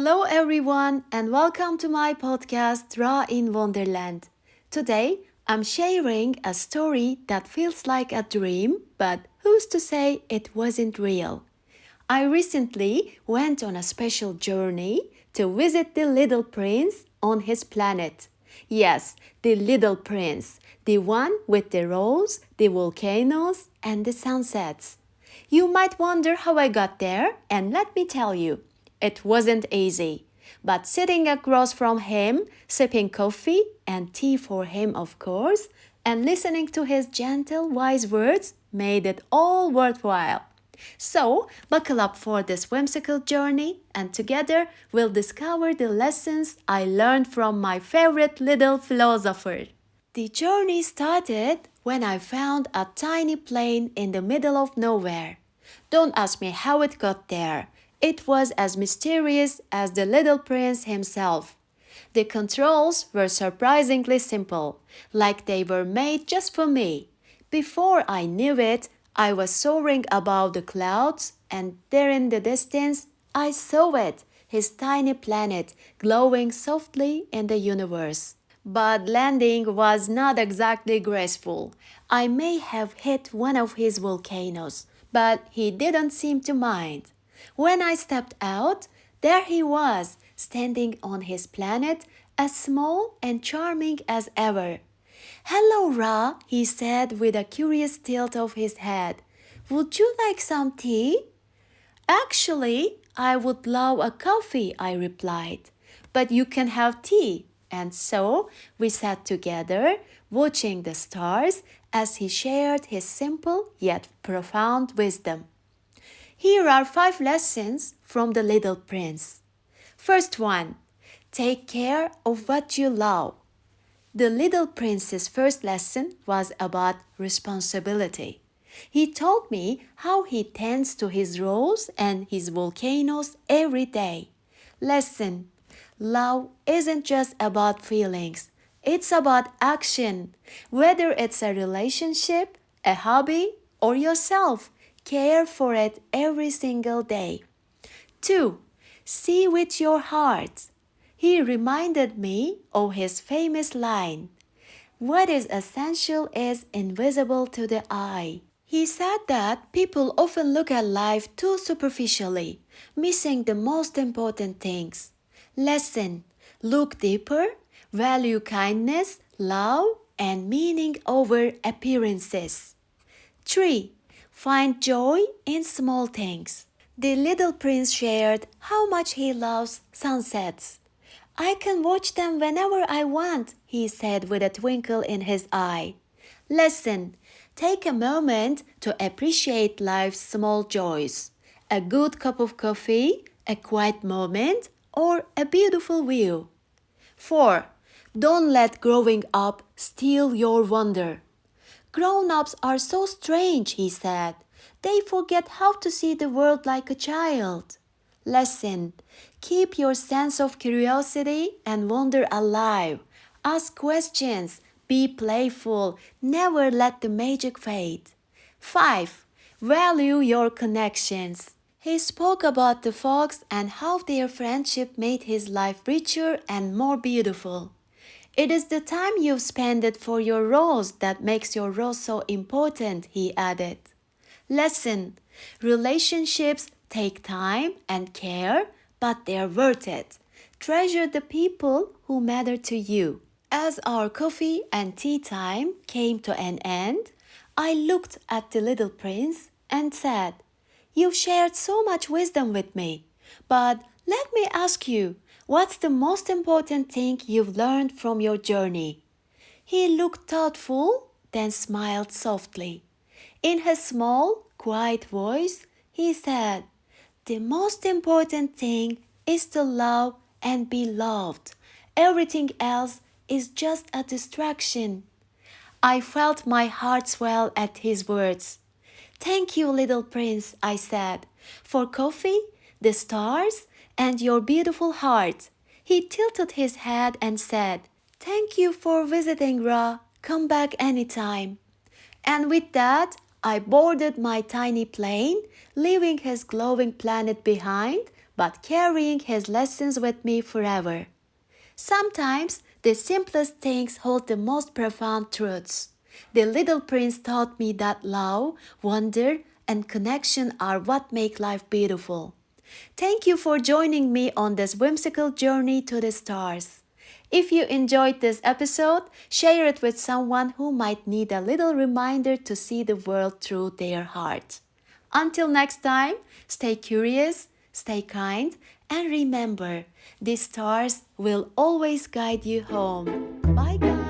Hello, everyone, and welcome to my podcast, Ra in Wonderland. Today, I'm sharing a story that feels like a dream, but who's to say it wasn't real? I recently went on a special journey to visit the little prince on his planet. Yes, the little prince, the one with the rose, the volcanoes, and the sunsets. You might wonder how I got there, and let me tell you, it wasn't easy. But sitting across from him, sipping coffee and tea for him, of course, and listening to his gentle, wise words made it all worthwhile. So, buckle up for this whimsical journey, and together we'll discover the lessons I learned from my favorite little philosopher. The journey started when I found a tiny plane in the middle of nowhere. Don't ask me how it got there. It was as mysterious as the little prince himself. The controls were surprisingly simple, like they were made just for me. Before I knew it, I was soaring above the clouds, and there in the distance, I saw it, his tiny planet, glowing softly in the universe. But landing was not exactly graceful. I may have hit one of his volcanoes, but he didn't seem to mind. When I stepped out, there he was, standing on his planet, as small and charming as ever. Hello, Ra, he said with a curious tilt of his head. Would you like some tea? Actually, I would love a coffee, I replied. But you can have tea. And so we sat together, watching the stars as he shared his simple yet profound wisdom. Here are 5 lessons from the little prince. First one, take care of what you love. The little prince's first lesson was about responsibility. He told me how he tends to his rose and his volcanoes every day. Lesson, love isn't just about feelings, it's about action. Whether it's a relationship, a hobby, or yourself, care for it every single day. 2. See with your heart. He reminded me of his famous line, what is essential is invisible to the eye. He said that people often look at life too superficially, missing the most important things. Lesson, look deeper, value kindness, love, and meaning over appearances. 3. Find joy in small things. The little prince shared how much he loves sunsets. I can watch them whenever I want, he said with a twinkle in his eye. Lesson, take a moment to appreciate life's small joys. A good cup of coffee, a quiet moment, or a beautiful view. 4. Don't let growing up steal your wonder. Grown-ups are so strange, he said. They forget how to see the world like a child. Lesson, keep your sense of curiosity and wonder alive. Ask questions, be playful, never let the magic fade. 5. Value your connections. He spoke about the fox and how their friendship made his life richer and more beautiful. It is the time you've spent it for your rose that makes your rose so important, he added. Lesson, relationships take time and care, but they're worth it. Treasure the people who matter to you. As our coffee and tea time came to an end, I looked at the little prince and said, you've shared so much wisdom with me, but let me ask you, what's the most important thing you've learned from your journey? He looked thoughtful, then smiled softly. In his small, quiet voice, he said, the most important thing is to love and be loved. Everything else is just a distraction. I felt my heart swell at his words. Thank you, little prince, I said, for coffee, the stars, and your beautiful heart. He tilted his head and said, thank you for visiting, Ra. Come back anytime. And with that, I boarded my tiny plane, leaving his glowing planet behind, but carrying his lessons with me forever. Sometimes the simplest things hold the most profound truths. The little prince taught me that love, wonder, and connection are what make life beautiful. Thank you for joining me on this whimsical journey to the stars. If you enjoyed this episode, share it with someone who might need a little reminder to see the world through their heart. Until next time, stay curious, stay kind, and remember, the stars will always guide you home. Bye, guys.